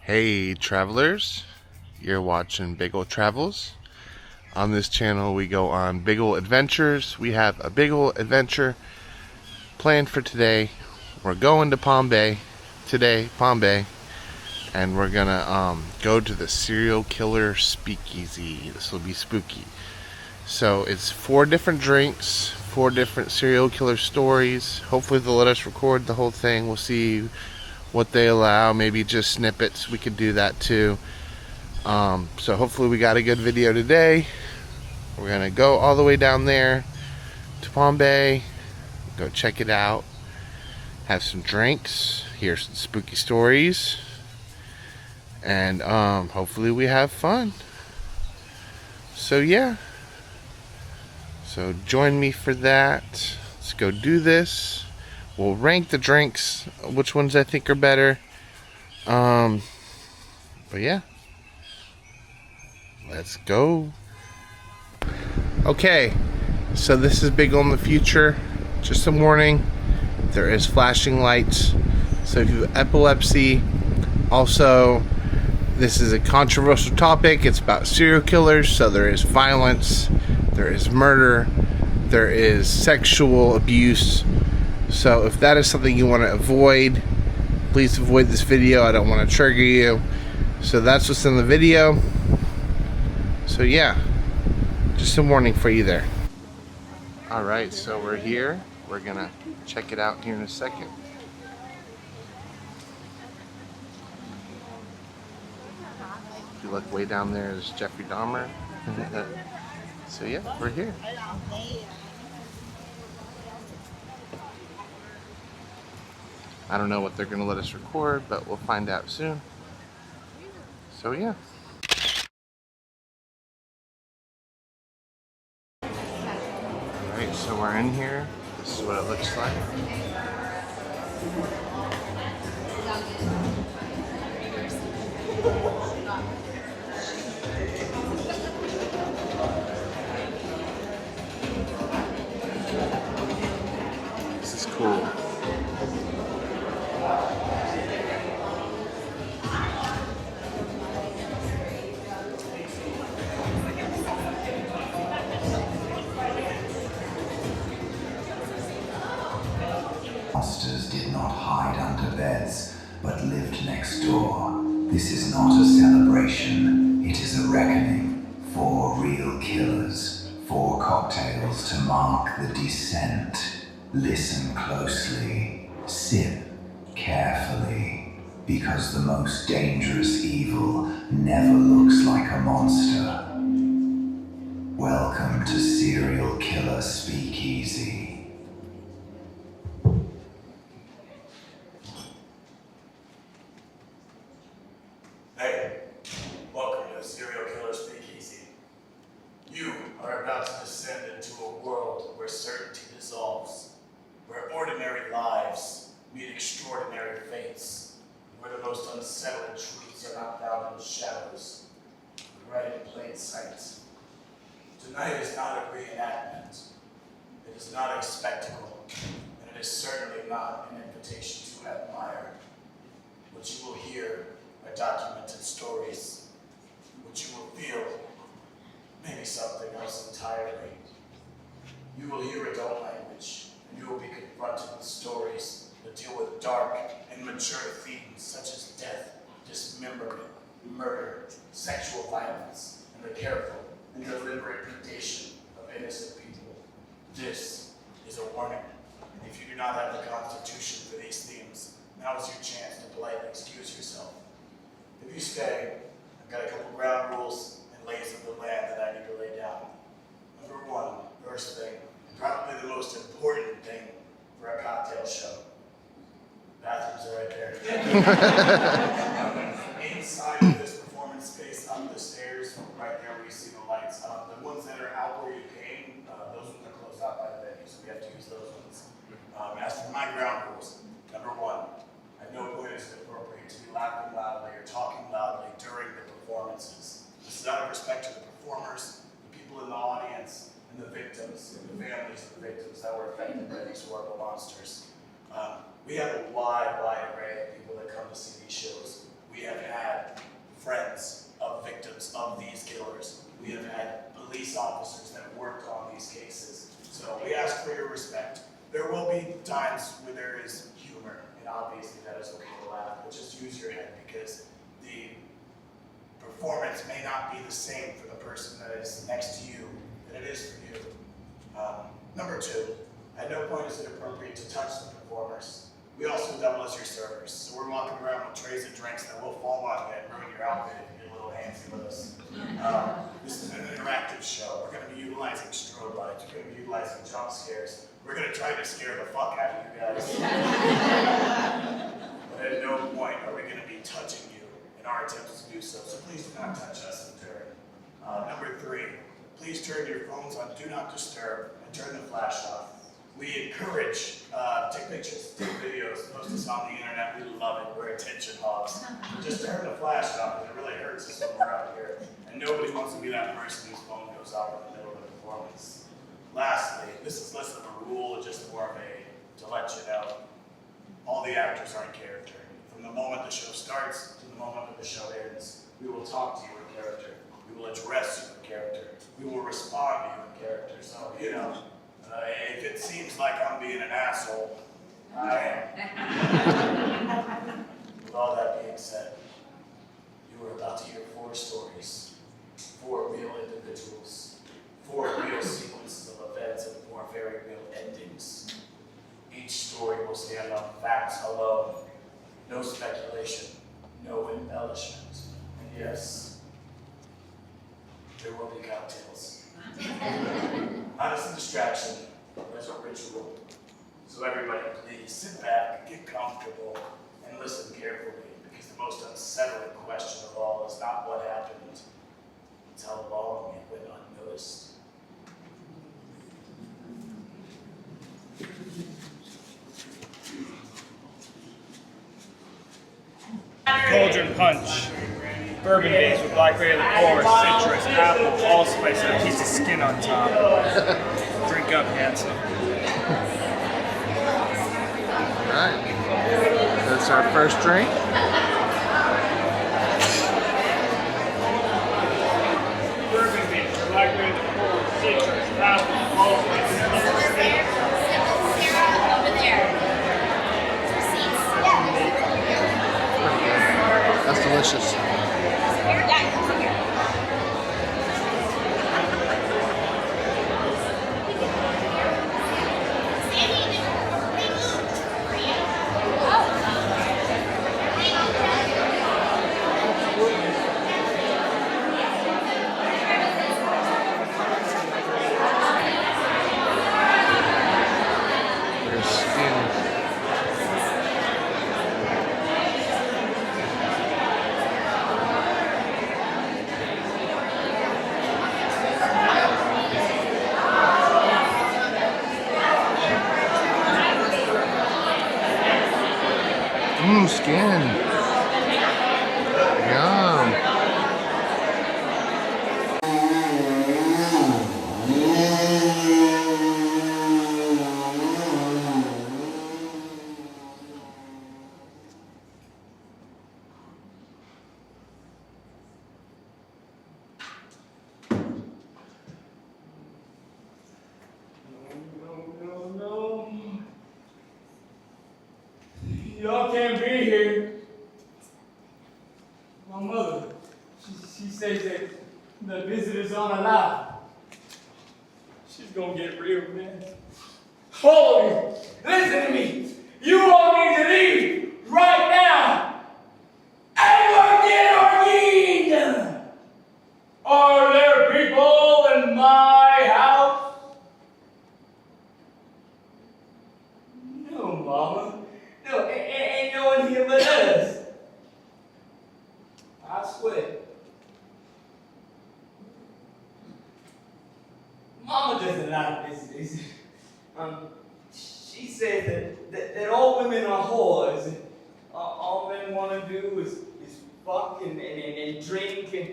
Hey travelers, you're watching Big Ol' Travels. On this channel we go on big ol' adventures. We have a big ol' adventure planned for today. We're going to Palm Bay today, and we're gonna go to the Serial Killer Speakeasy. This will be spooky. So it's 4 different drinks, 4 different serial killer stories. Hopefully they'll let us record the whole thing. We'll see what they allow, maybe just snippets. We could do that too. So hopefully we got a good video today. We're gonna go all the way down there to Palm Bay, go check it out, have some drinks, hear some spooky stories, and hopefully we have fun. So yeah, so join me for that. Let's go do this. We'll rank the drinks, which ones I think are better. But yeah, let's go. Okay, so this is big on the future. Just a warning, there is flashing lights. So if you have epilepsy, also this is a controversial topic. It's about serial killers, so there is violence, there is murder, there is sexual abuse. So if that is something you want to avoid, please avoid this video. I don't want to trigger you. So that's what's in the video. So yeah, just a warning for you there. Alright, so we're here. We're gonna check it out here in a second. If you look way down there, there's Jeffrey Dahmer. So yeah, we're here. I don't know what they're gonna let us record, but we'll find out soon. So yeah. Alright, so we're in here. This is what it looks like. This is cool. Monsters did not hide under beds, but lived next door. This is not a celebration, it is a reckoning. 4 real killers, 4 cocktails to mark the descent. Listen closely, sip carefully, because the most dangerous evil never looks like a monster. Welcome to Serial Killer Speakeasy. Hey, welcome to the Serial Killer Speakeasy. You are about to descend into a world where certainty dissolves, where ordinary lives meet extraordinary fates, where the most unsettling truths are not found in the shadows, but right in plain sight. Tonight is not a reenactment. It is not a spectacle, and it is certainly not an invitation to admire. What you will hear are documented stories. What you will feel, maybe something else entirely. You will hear adult language, and you will be confronted with stories that deal with dark and mature themes such as death, dismemberment, murder, sexual violence, and the careful and deliberate predation of innocent people. This is a warning. If you do not have the constitution for these themes, now is your chance to politely excuse yourself. If you stay, I've got a couple ground rules and lays of the land that I need to lay down. Number 1, first thing, and probably the most important thing for a cocktail show. Bathrooms are right there. Inside of this performance space, up the stairs, right there where you see the lights. The ones that are out where you came, those ones are closed out by the venue, so we have to use those ones. As for my ground rules, number 1, at no point is it appropriate to be laughing loudly or talking loudly during the performances. This is out of respect to the performers, the people in the audience, and the victims, and the families of the victims that were affected by these horrible monsters. We have a wide array of people that come to see these shows. We have had friends of victims of these killers. We have had police officers that worked on these cases. So we ask for your respect. There will be times where there is humor, and obviously that is okay to laugh, but just use your head because the performance may not be the same for the person that is next to you than it is for you. Number two, at no point is it appropriate to touch the performers. We also double as your servers, so we're walking around with trays of drinks that will fall on you and ruin your outfit if you get a little handsy with us. This is an interactive show. We're going to be utilizing strobe lights. We're going to be utilizing jump scares. We're going to try to scare the fuck out of you guys. But at no point are we going to be touching you in our attempts to do so, so please do not touch us in turn. Number three, please turn your phones on Do Not Disturb and turn the flash off. We encourage, take pictures, take videos, post us on the internet. We love it. We're attention hogs. Just turn the flash off because it really hurts us when we're out here. And nobody wants to be that person whose phone goes off in the middle of the performance. Lastly, this is less of a rule, just more of a to let you know. All the actors are in character. From the moment the show starts to the moment that the show ends, we will talk to you in character. We will address you in character. We will respond to you in character. So, you know, if it seems like I'm being an asshole, I am. With all that being said, you are about to hear 4 stories, 4 real individuals, 4 real sequences of events, and 4 very real endings. Each story will stand on facts alone, no speculation, no embellishment, and yes, there will be cocktails. Not as a distraction, but as a ritual. So everybody please sit back, get comfortable, and listen carefully, because the most unsettling question of all is not what happened, it's how long it went unnoticed. Cauldron punch. Bourbon base with blackberry liqueur, citrus, apple, allspice, and a piece of skin on top. Drink up, handsome. Alright. That's our first drink. Bourbon base, blackberry liqueur, citrus, apple, allspice, and a piece of skin. Over there. That's delicious. There's skin. Skin. Yum. No. Y'all can't be here. My mother, she says that the visitor's on alive. She's gonna get real mad. All of you, listen to me. You all need to leave right now. Anyone get Orgine? Are there people in my house? No, Mama. No, ain't no one here but us. I swear. Mama doesn't like visitors. She says that all women are whores. And all men want to do is fuck and drink. And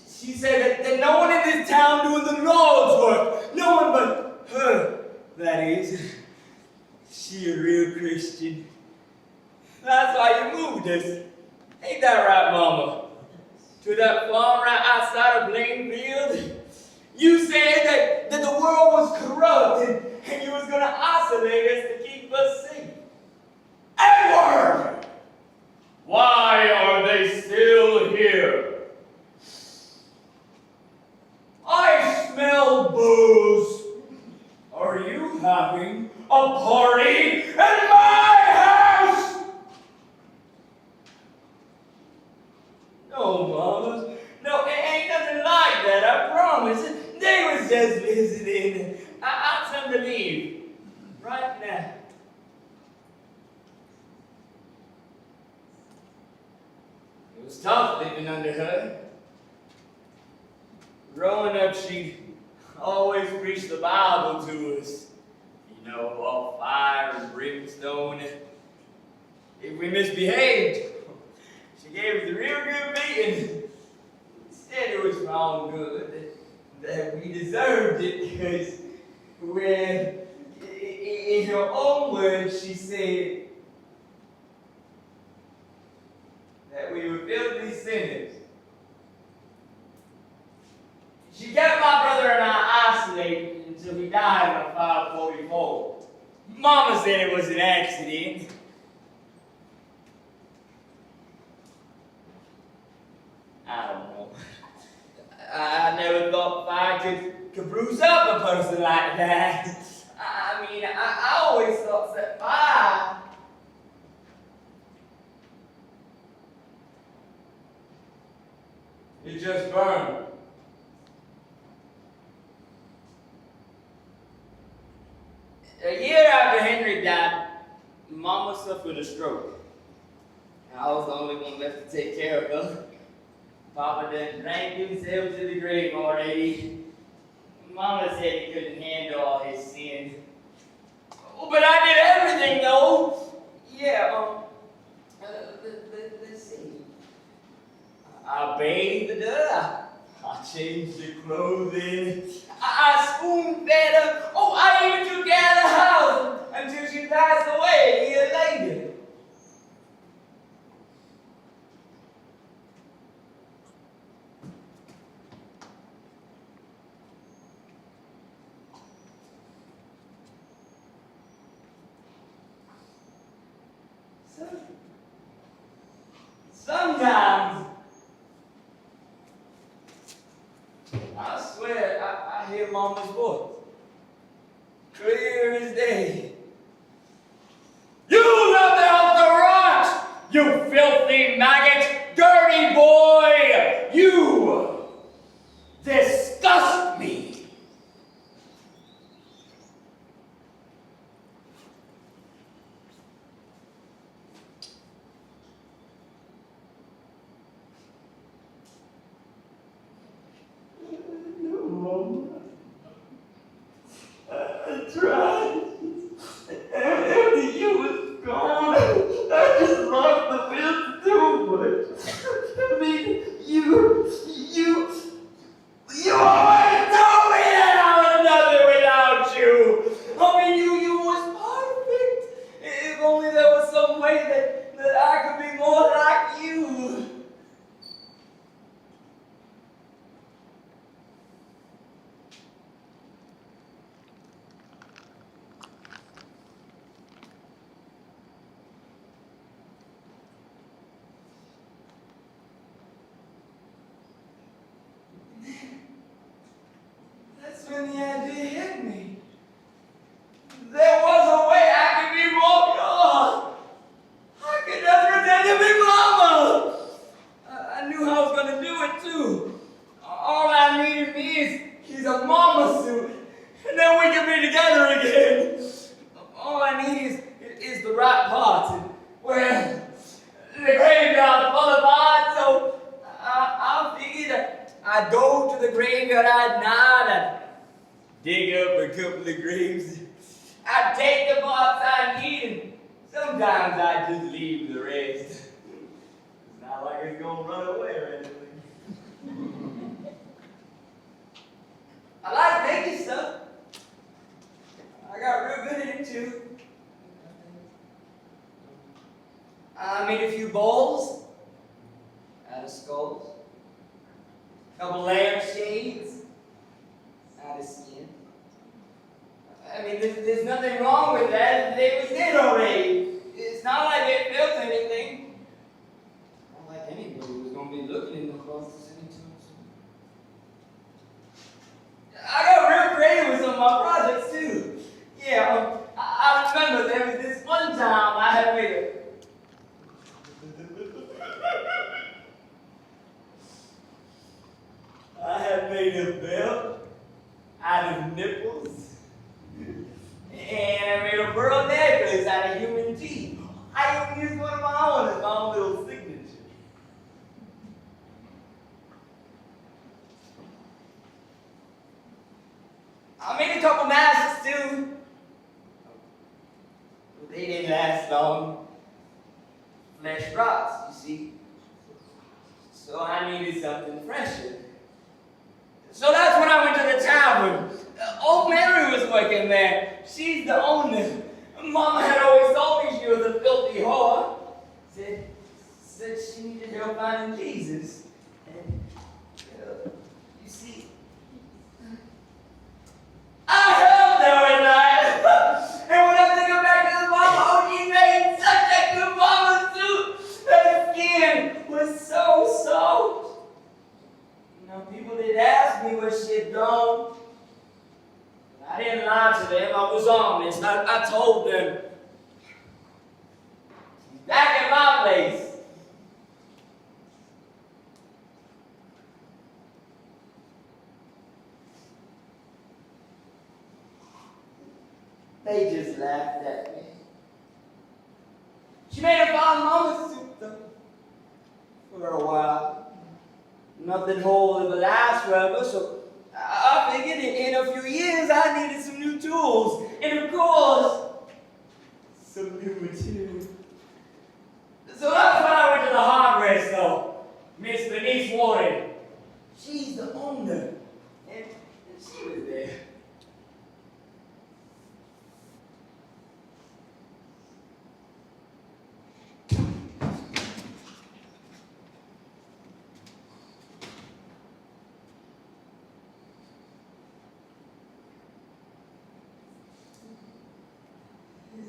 she said that no one in this town doing the Lord's work. No one but her, that is. She a real Christian. That's why you moved us. Ain't that right, Mama? To that farm right outside of Plainfield? You said that the world was corrupt and you was gonna isolate us to keep us safe. Edward! Why are they still here? I smell booze. Are you having a party in my house? No, Mama. No, it ain't nothing like that, I promise. They was just visiting. I'll tell them to leave. Right now. It was tough living under her. Growing up, she always preached the Bible to us. You know, all fire and brimstone. If we misbehaved, she gave us a real good beating. Said it was for our good, that we deserved it, because when, in her own words, she said that we were filthy sinners. She kept my brother and I isolated until he died on 544. Mama said it was an accident. I don't know. I never thought fire could bruise up a person like that. I mean, I always thought that fire it just burned. A year after Henry died, Mama suffered a stroke. I was the only one left to take care of her. Papa done drank himself to the grave already. Mama said he couldn't handle all his sin. Oh, but I did everything though. Yeah, let's see. I bathed her. I changed her clothing. I spoon-fed her. Oh, I even took care of the house until she passed away a year later. Sometimes, I swear, I hear Mama's voice, clear as day. You left out the rot, you filthy maggot, dirty boy! You disgust me! I tried. After you was gone, I just lost the will to do much. I mean, you always told me that I was nothing without you. I mean, you was perfect. If only there was some way that I could be more like you. That's when the idea hit me. There was a way I could be more pure. I could just pretend to be Mama. I knew how I was going to do it too. All I needed is a Mama suit, and then we can be together again. All I need is the right parts, and well, the graveyard full of odds, so I figured I'd go to the graveyard at night and dig up a couple of graves. I'd take the parts I need, and sometimes I'd just leave the rest. It's not like it's gonna run away or anything. I like making stuff. I got real good at it too. I made a few bowls, out of skulls. Couple lampshades out of skin. I mean, there's nothing wrong with that. They was dead already. It's not like they felt anything. Not like anybody was going to be looking in the closets anytime soon. I got real creative with some of my projects, too. Yeah, I remember there was this one time I had made a... I had made a belt out of nipples. And I made a pearl necklace out of human teeth. I even used one of my own as my own little signature. I made a couple masks too. But they didn't last long. Flesh rots, you see. So I needed something fresher. So that's when I went to the tavern. Old Mary was working there. She's the owner. Mama had always told me she was a filthy whore. Said she needed help finding Jesus. And, you see, I helped her at night. And when I took her back to the mama, she made such a good mama suit. Her skin was so soft. You know, people did ask me what she had done. I didn't lie to them. I was honest. I told them. She's back at my place. They just laughed at me. She made a fine mama soup though. For a while. Nothing whole ever lasts forever, so I figured in a few years I needed some new tools. And of course, some new material. So that's when I went to the hardware store. Miss Denise Warren. She's the owner. And she was there.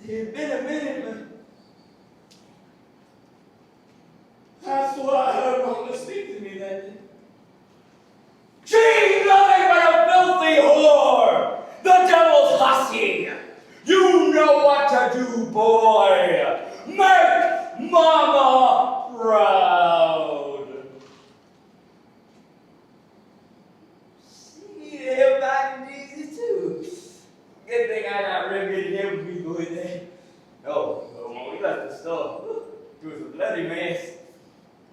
It had been a minute, but that's why I heard Mama speak to me that day. She's nothing but a filthy whore! The devil's hussy! You know what to do, boy! Make Mama proud! She needed help back in Jesus, too. Good thing I got real good help people in there. Oh, when we left the store, it was a bloody mess.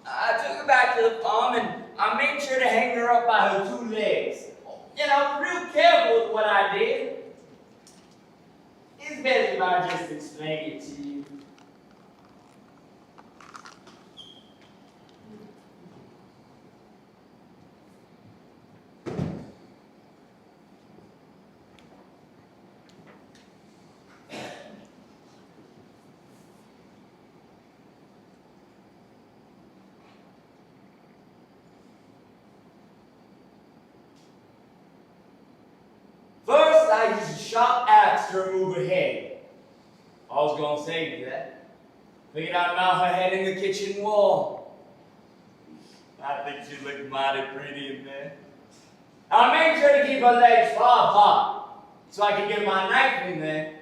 I took her back to the farm and I made sure to hang her up by her two legs. And I was real careful with what I did. It's better if I just explain it to you. First, I used a sharp axe to remove her head. I was going to save you that. Figured I'd mount her head in the kitchen wall. I think she looked mighty pretty in there. I made sure to keep her legs far apart so I could get my knife in there.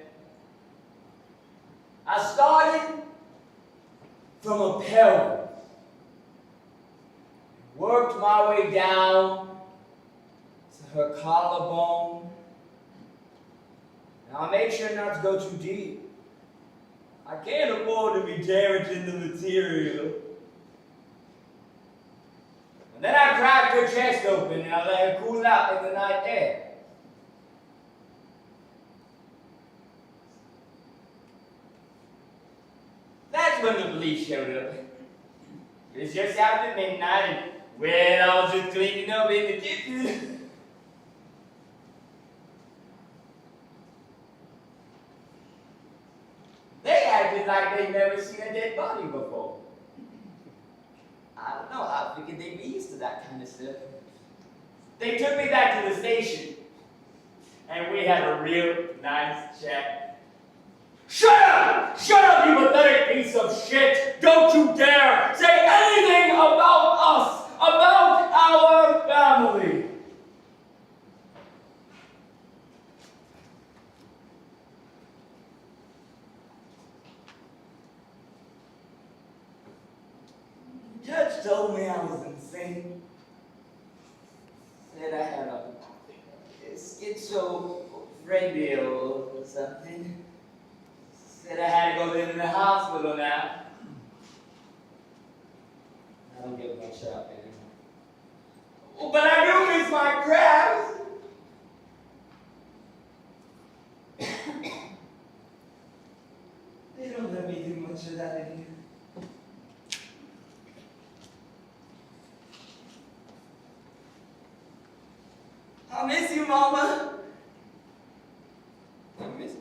I started from a pelvis, worked my way down to her collarbone. Now, I made sure not to go too deep. I can't afford to be damaging the material. And then I cracked her chest open and I let her cool out in the night air. That's when the police showed up. It was just after midnight and, well, I was just cleaning up in the kitchen. They acted like they'd never seen a dead body before. I don't know. I figured they'd be used to that kind of stuff. They took me back to the station, and we had a real nice chat. Shut up! Shut up, you pathetic piece of shit! Don't you dare say anything about us, about our family! The judge told me I was insane. Said I had a schizophrenia or something. Said I had to go live in the hospital now. I don't give much up anymore. Oh, but I do miss my crabs. They don't let me do much of that in here. I miss you, Mama. I miss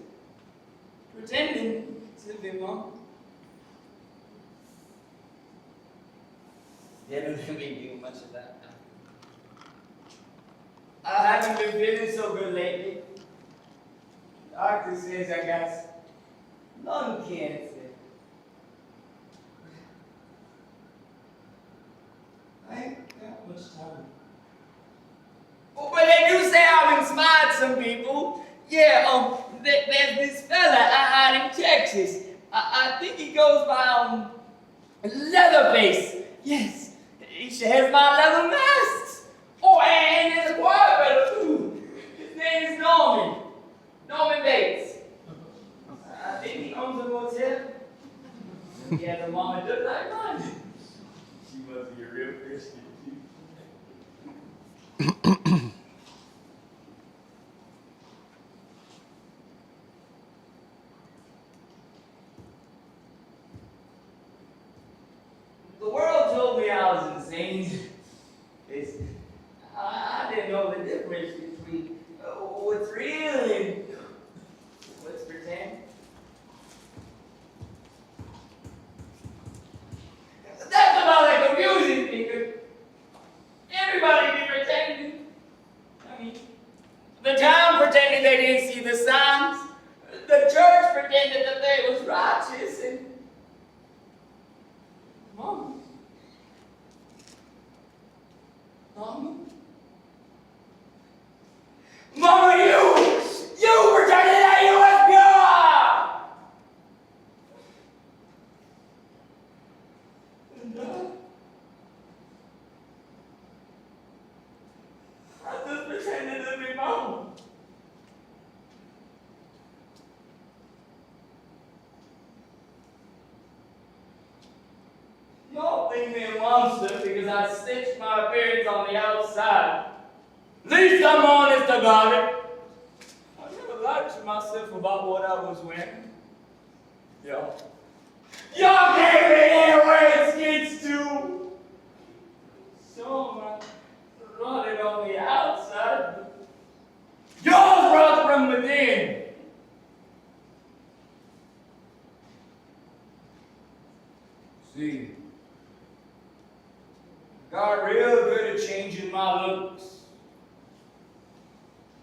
pretending to be Mom. They don't let me do much of that now. I haven't been feeling so good lately. Doctor says I got lung cancer. I ain't got much time. Oh, but they do say I've inspired some people. Yeah, there's this fella out in Texas. I think he goes by Leatherface. Yes, he shares my leather masks. Oh, and there's a choir fellow too. His name is Norman. Norman Bates. I think he owns a motel. He has a mama just like mine. She must be a real Christian too. The world told me I was insane. I didn't know the difference between what's real and what's pretend. That's about like confusing because everybody be pretending. I mean, the town pretended they didn't see the signs. The church pretended that they was righteous, and Mama, you pretended that you was pure! And I just pretended to be Mama. Y'all think me a monster because I stitched my appearance on the outside. At least I'm honest about it. I never lied to myself about what I was wearing. Y'all gave me their wearing skins too. So I brought it on the outside. Y'all brought from within. See, got real good at changing my looks.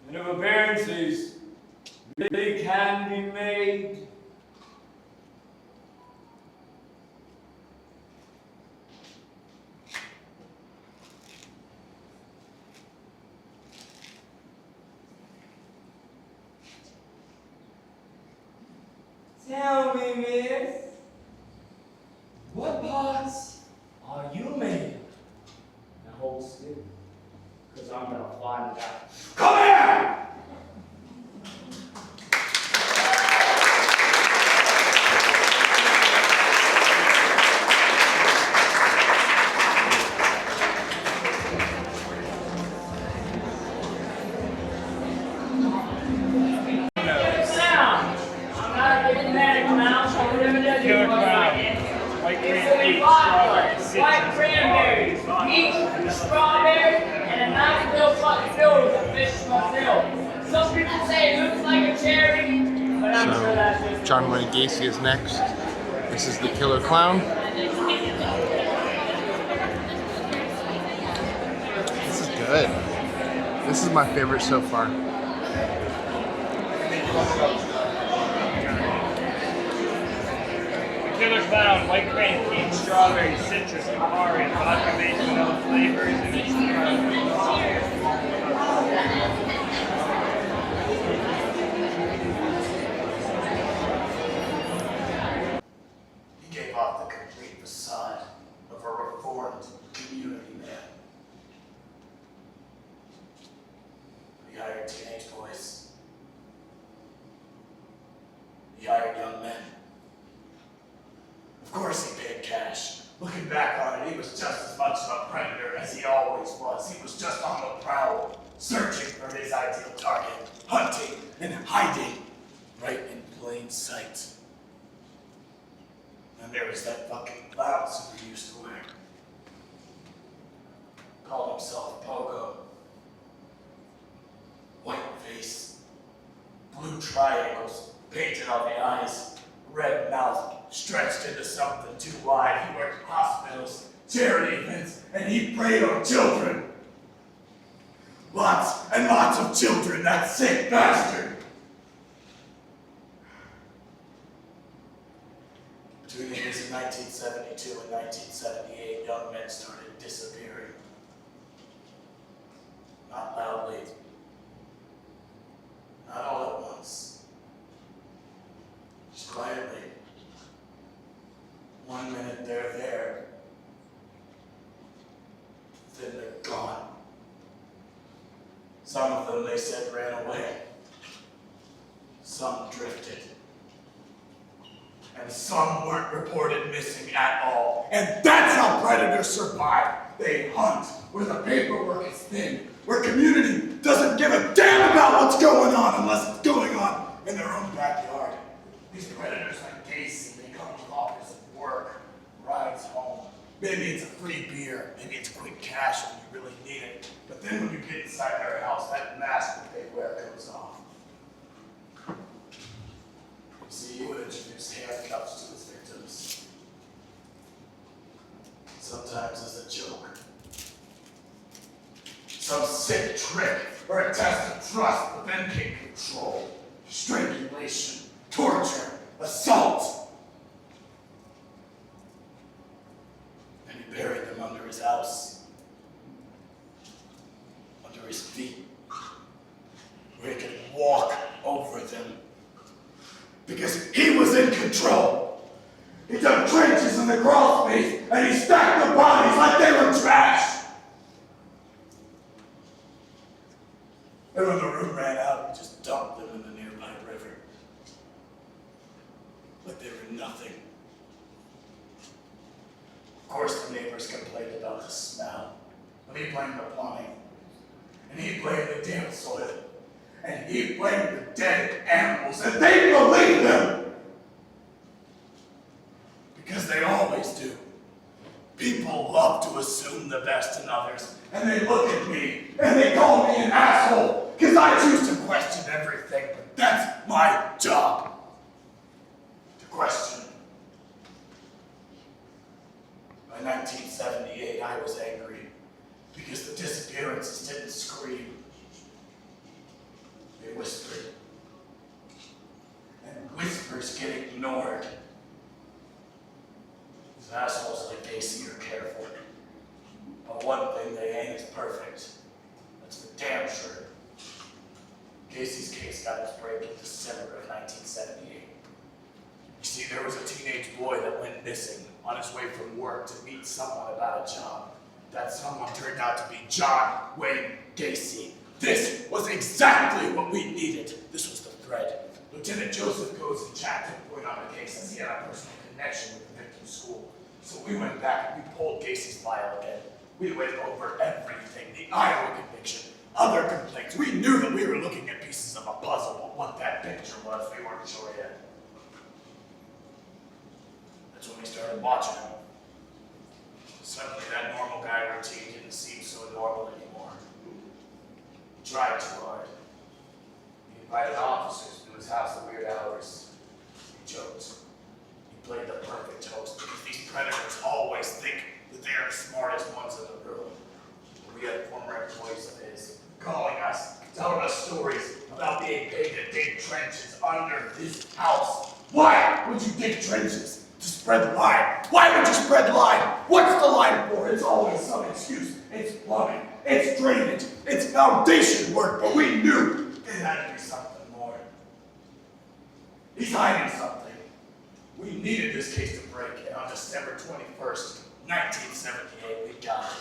And if appearances really can be made, tell me, miss, what parts are you made of? Now hold still, because I'm going to find it out. Come here! White cranberries, peach, strawberry, and a nice little button filled with a fish myself. Some people say it looks like a cherry, but I'm sure that's just... John Wayne Gacy is next. This is the Killer Clown. good. This is my favorite so far. The killer found white cream, peach, strawberry, citrus, campari, and vodka-based vanilla flavors in its He gave off the complete facade of a reformed community man. He hired teenage boys. He hired young men. Of course he paid cash. Looking back on it, he was just as much of a predator as he always was. He was just on the prowl, searching for his ideal target, hunting and hiding right in plain sight. And there was that fucking blouse he used to wear. Called himself Pogo. White face, blue triangles painted on the eyes, red mouth stretched into something too wide. He worked hospitals, charity events, and he preyed on children. Lots and lots of children, that sick bastard. Between the years of 1972 and 1978, young men started disappearing. Not loudly, not all at once, just quietly. 1 minute they're there, then they're gone. Some of them, they said, ran away. Some drifted. And some weren't reported missing at all. And that's how predators survive. They hunt where the paperwork is thin, where community doesn't give a damn about what's going on unless it's going on in their own backyard. These predators like Gacy, they come with offers of work, rides home. Maybe it's a free beer, maybe it's quick cash when you really need it. But then when you get inside their house, that mask that they wear comes off. See, he would introduce handcuffs to his victims. Sometimes as a joke. Some sick trick or a test of trust, but then came control, strangulation, torture, assault. And he buried them under his house, under his feet, where he could walk over them. Because he was in control. He dug trenches in the crawl space and he stacked the bodies like they were trash. And when the room ran out, he just dumped them in the nearby river. Like they were nothing. Of course, the neighbors complained about the smell. But he blamed the plumbing. And he blamed the damn soil. And he blamed the dead animals, and they believed him! Because they always do. People love to assume the best in others, and they look at me, and they call me an asshole, because I choose to question everything, but that's my job. To question. By 1978, I was angry, because the disappearances didn't scream. They whispered. And whispers get ignored. These assholes like Gacy are careful. But one thing they ain't is perfect. That's for damn sure. Gacy's case got its break in December of 1978. You see, there was a teenage boy that went missing on his way from work to meet someone about a job. That someone turned out to be John Wayne Gacy. This was exactly what we needed. This was the thread. Lieutenant Joseph goes and Jack took point on the case as he had a personal connection with the victim's school. So we went back and we pulled Gacy's file again. We went over everything, the Iowa conviction, other complaints. We knew that we were looking at pieces of a puzzle, but what that picture was, we weren't sure yet. That's when we started watching him. Suddenly that normal guy routine didn't seem so normal anymore. He tried too hard. He invited officers to his house at weird hours. He joked. He played the perfect host because these predators always think that they are the smartest ones in the room. We had former employees under this house. Why would you dig trenches to spread line? Why would you spread line? What's the line for? It's always some excuse. It's plumbing, it's drainage, it's foundation work, but we knew it had to be something more. He's hiding something. We needed this case to break, and on December 21st, 1978, we got it.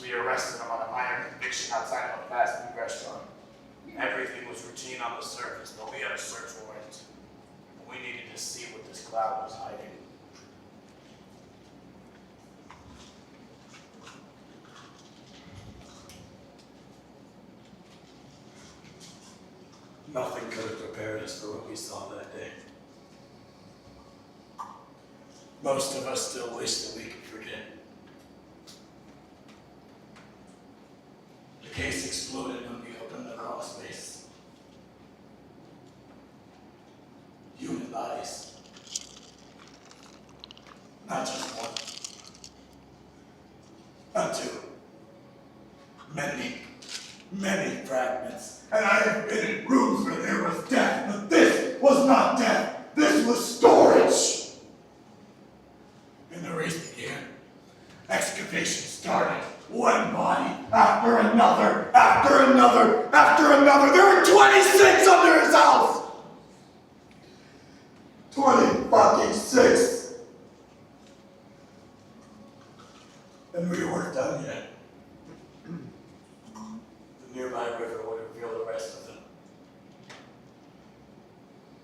We arrested him on a minor conviction outside of a fast food restaurant. Everything was routine on the surface, but we had a search warrant. We needed to see what this cloud was hiding. Nothing could have prepared us for what we saw that day. Most of us still wish that we could forget. The case exploded when we opened the crawl space. Human bodies. Not just one. Not two. Many, many fragments. And I have been in rooms where there was death, but this was not death. This was storage. And the race began. Excavation started. One body after another, after another, after another. There were 26 under his house. 26. And we weren't done yet. The nearby river would reveal the rest of them.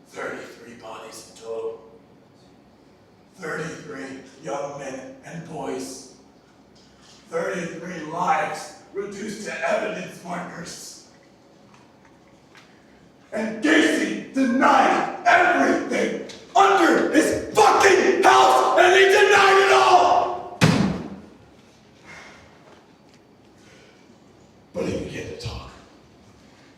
33 bodies in total. 33 young men and boys. 33 lives reduced to evidence markers. And Gacy denied everything under his fucking house, and he denied it all! But he began to talk.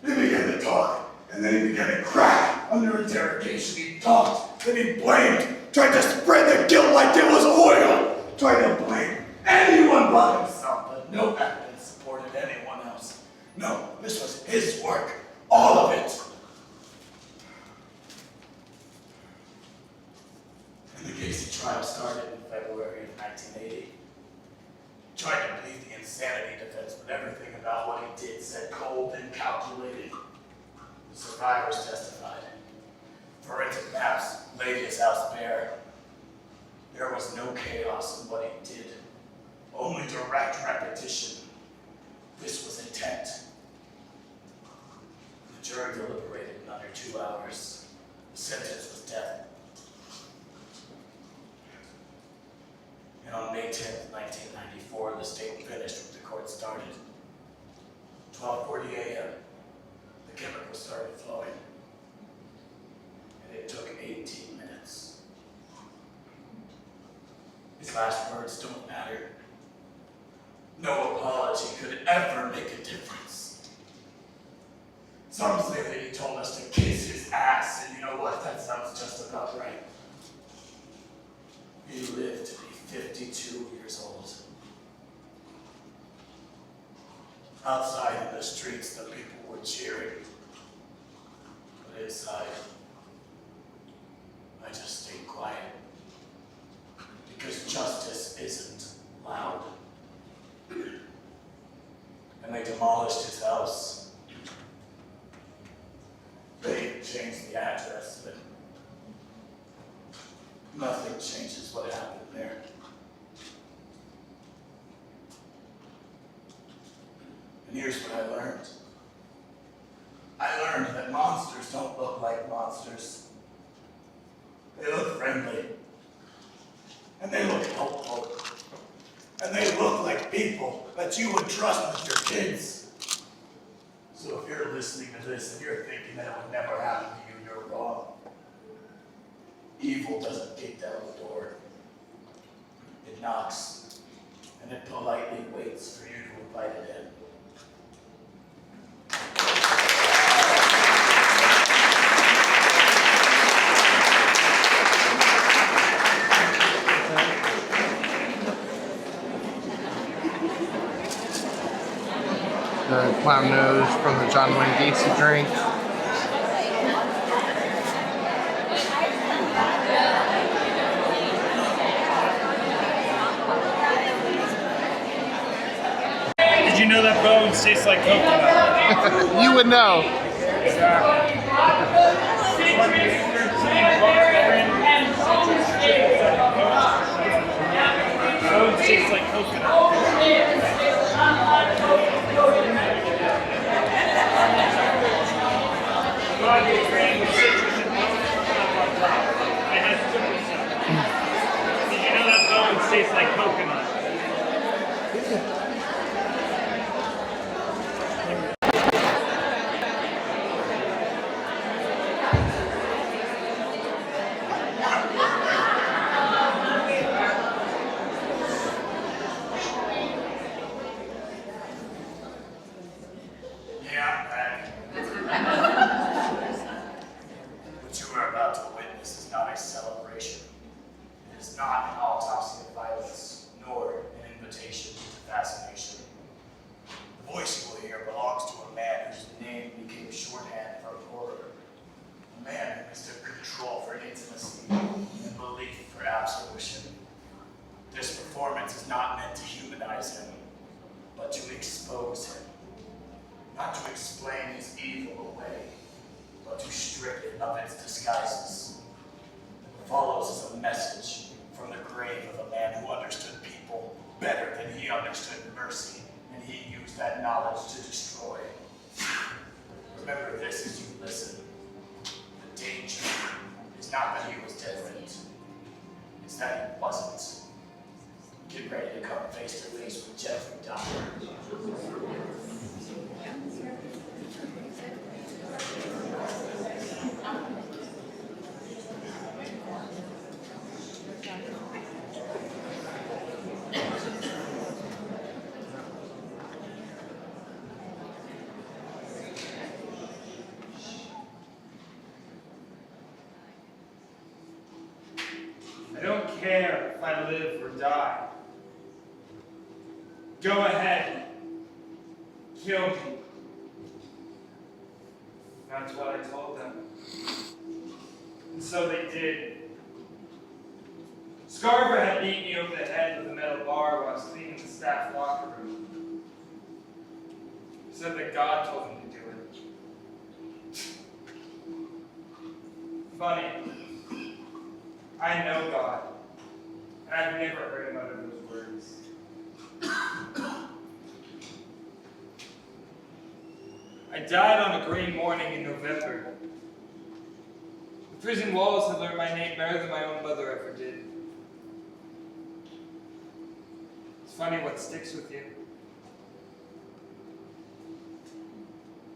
He began to talk, and then he began to crack under interrogation. He talked, then he blamed, tried to spread the guilt like it was oil, tried to blame anyone but himself, but no evidence supported anyone else. No, this was his work, all of it. And the Gacy trial started in February of 1980. Tried to plead the insanity defense, but everything about what he did said cold and calculated. The survivors testified. Forensic maps laid his house bare. There was no chaos in what he did, only direct repetition. This was intent. The jury deliberated in under 2 hours. The sentence was death. And on May 10th, 1994, the state finished what the court started. 12:40 a.m., the chemicals started flowing. And it took 18 minutes. His last words don't matter. No apology could ever make a difference. Some say that he told us to kiss his ass, and you know what? That sounds just about right. He lived to be 52 years old. Outside in the streets, the people were cheering. But inside, I just stayed quiet. Because justice isn't loud. And they demolished his house. They changed the address, but nothing changes what happened there. And here's what I learned. I learned that monsters don't look like monsters. They look friendly. And they look helpful. And they look like people that you would trust with your kids. So if you're listening to this and you're thinking that it would never happen to you, you're wrong. Evil doesn't kick down the door. It knocks, and it politely waits for you to invite it in. The clown nose from the John Wayne Gacy drink. tastes like coconut. You would know. Bones taste like coconut. Strawberry cream with citrus and bones on top. It has triple stuff. Did you know that bones taste like coconut? What you are about to witness is not a celebration. It is not an autopsy of violence, nor an invitation to fascination. The voice you will hear belongs to a man whose name became shorthand for horror. A man who mistook control for intimacy and belief for absolution. This performance is not meant to humanize him, but to expose him. Not to explain his evil away, but to strip it of its disguises. What follows is a message from the grave of a man who understood people better than he understood mercy, and he used that knowledge to destroy. Remember this as you listen. The danger is not that he was different, it's that he wasn't. Get ready to come face to face with Jeffrey Dahmer. I don't care if I live or die. Go ahead. Kill me. That's what I told them. And so they did. Scarver had beat me over the head with a metal bar while I was cleaning the staff locker room. He said that God told him to do it. Funny. I know God, and I've never heard him utter those words. I died on a green morning in November. The prison walls had learned my name better than my own mother ever did. It's funny what sticks with you.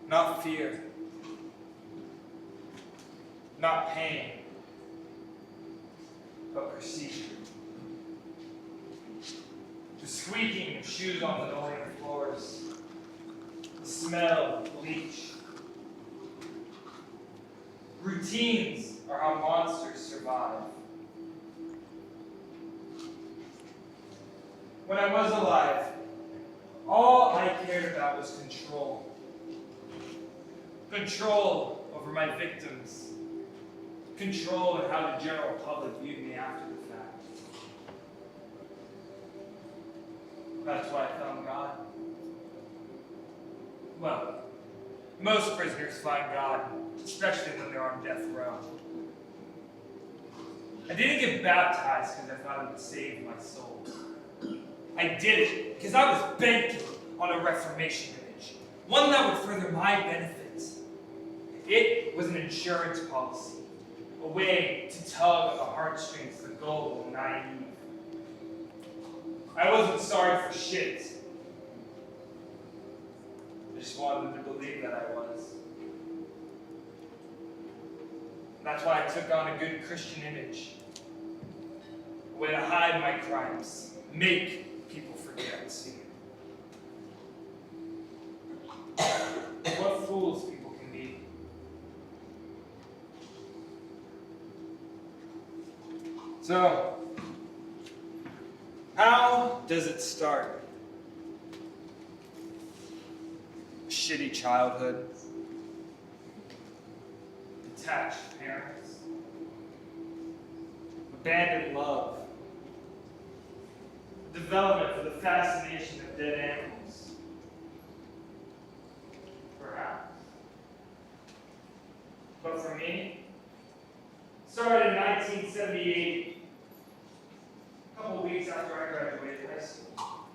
Not fear. Not pain. But procedure. The squeaking of shoes on linoleum floors. The smell of bleach. Routines are how monsters survive. When I was alive, all I cared about was control. Control over my victims. Control of how the general public viewed me after the fact. That's why I found God. Well, most prisoners find God, especially when they're on death row. I didn't get baptized because I thought it would save my soul. I did it because I was banking on a Reformation image, one that would further my benefits. It was an insurance policy. A way to tug at the heartstrings of the gullible and naive. I wasn't sorry for shit. I just wanted them to believe that I was. That's why I took on a good Christian image. A way to hide my crimes. Make people forget and see. What fools people can be. So, how does it start? A shitty childhood, detached parents, abandoned love, development for the fascination of dead animals, 1978, a couple weeks after I graduated high school.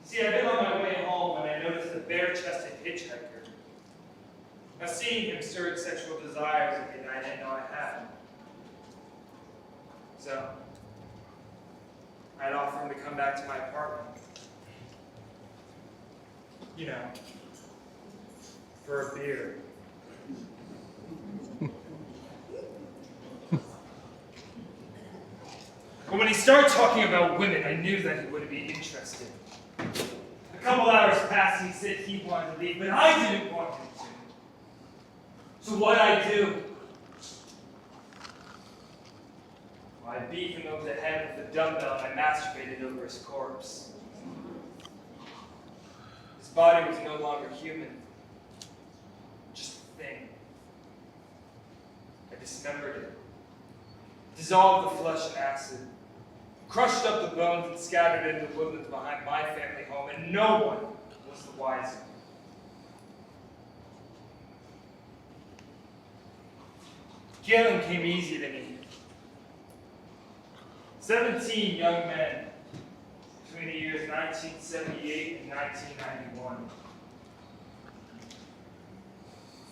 See, I'd been on my way home when I noticed a bare-chested hitchhiker. Now, seeing him stirred sexual desires in me I didn't know I had. So, I'd offer him to come back to my apartment. You know, for a beer. But when he started talking about women, I knew that he wouldn't be interested. A couple hours passed and he said he wanted to leave, but I didn't want him to. So what'd I do? Well, I beat him over the head with a dumbbell and I masturbated over his corpse. His body was no longer human, just a thing. I dismembered it, dissolved the flesh in acid, crushed up the bones and scattered it in the woodlands behind my family home, and no one was the wiser. Killing came easy to me. 17 young men between the years 1978 and 1991.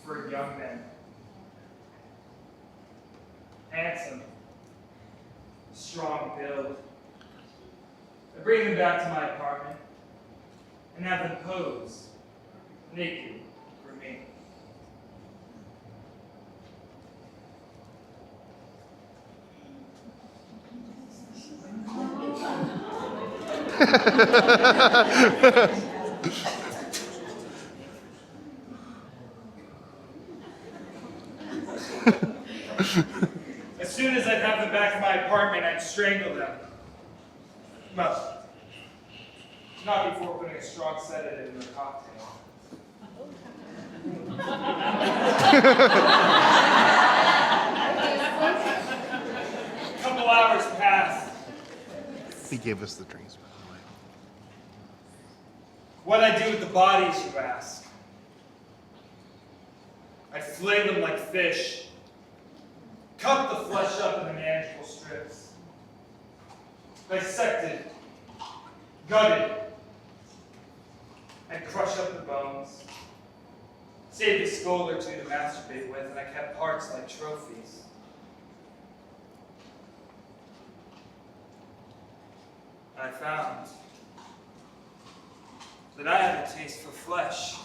For young men. Handsome. Strong build. I bring them back to my apartment and have them pose naked for me. As soon as I'd have them back in my apartment, I'd strangle them. Well, not before putting a strong sedative in their cocktail. A couple hours passed. He gave us the drinks, by the way. What'd I do with the bodies, you ask? I'd flay them like fish, cut the flesh up into manageable strips, dissected, gutted, I'd crush up the bones, save a skull or two to masturbate with, and I kept parts like trophies. I found that I had a taste for flesh.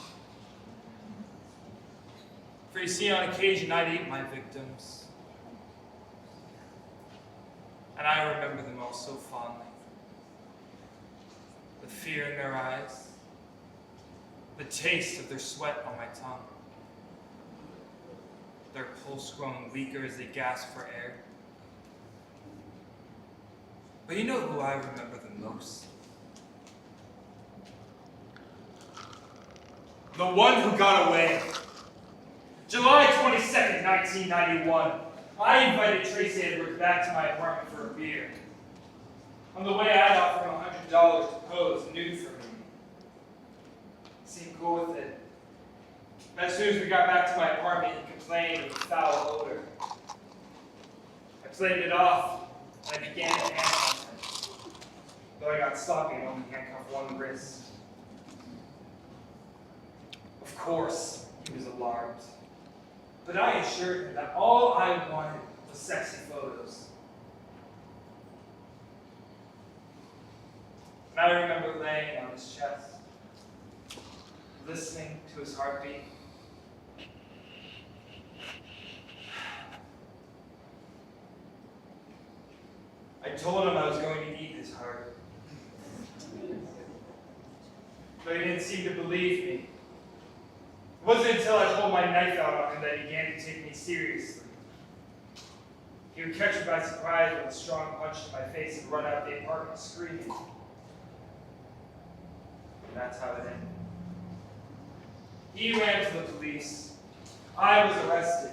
For you see, on occasion, I'd eat my victims. And I remember them all so fondly. The fear in their eyes, the taste of their sweat on my tongue, their pulse growing weaker as they gasp for air. But you know who I remember the most? The one who got away. July 22nd, 1991. I invited Tracy Edwards back to my apartment for a beer. On the way, I'd offer him $100 to pose nude for me. He seemed cool with it. But as soon as we got back to my apartment, he complained of a foul odor. I played it off, and I began to handcuff him. Though I got stopped and only handcuffed one wrist. Of course, he was alarmed. But I assured him that all I wanted was sexy photos. And I remember laying on his chest, listening to his heartbeat. I told him I was going to eat his heart. But he didn't seem to believe me. It wasn't until I pulled my knife out on him that he began to take me seriously. He would catch me by surprise with a strong punch to my face and run out of the apartment screaming. And that's how it ended. He ran to the police. I was arrested.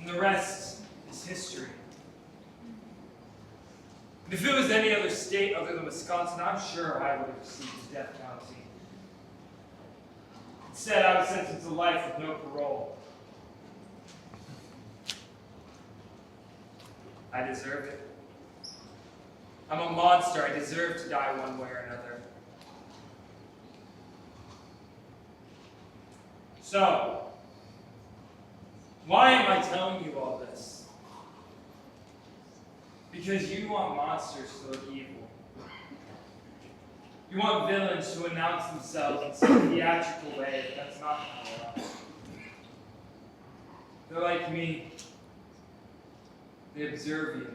And the rest is history. And if it was any other state other than Wisconsin, I'm sure I would have received the death penalty. Instead, I was sentenced to life with no parole. I deserve it. I'm a monster. I deserve to die one way or another. So, why am I telling you all this? Because you want monsters to look evil. You want villains to announce themselves in some theatrical way, but that's not how they are. They're like me. They observe you.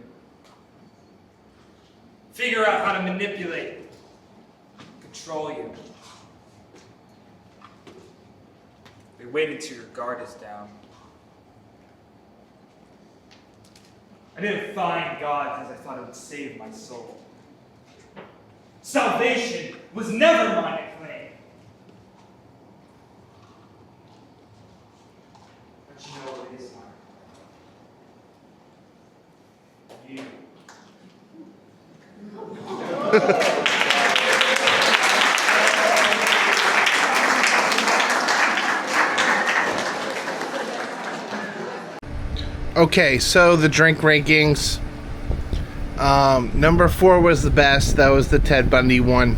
Figure out how to manipulate, control you. They wait until your guard is down. I didn't find God because I thought it would save my soul. Salvation was never mine to claim. But you know what is mine? You. Okay, so the drink rankings. Number 4 was the best. That was the Ted Bundy one.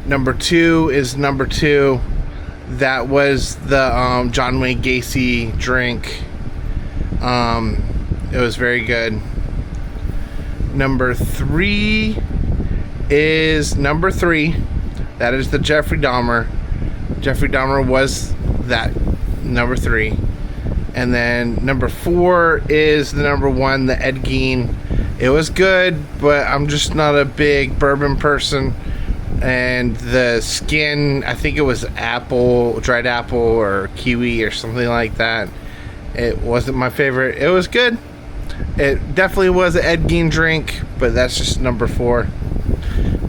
Number 2 is number 2. That was the John Wayne Gacy drink. It was very good. Number 3 is number 3. That is the Jeffrey Dahmer. Jeffrey Dahmer was that number 3. And then number 4 is the number 1, the Ed Gein. It was good, but I'm just not a big bourbon person. And the skin, I think it was apple, dried apple or kiwi or something like that. It wasn't my favorite. It was good. It definitely was an Ed Gein drink, but that's just number 4.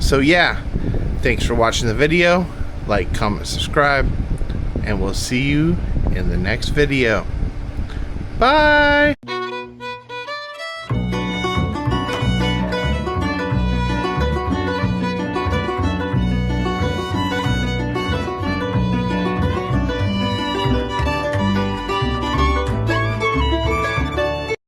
So yeah, thanks for watching the video. Like, comment, subscribe, and we'll see you in the next video. Bye!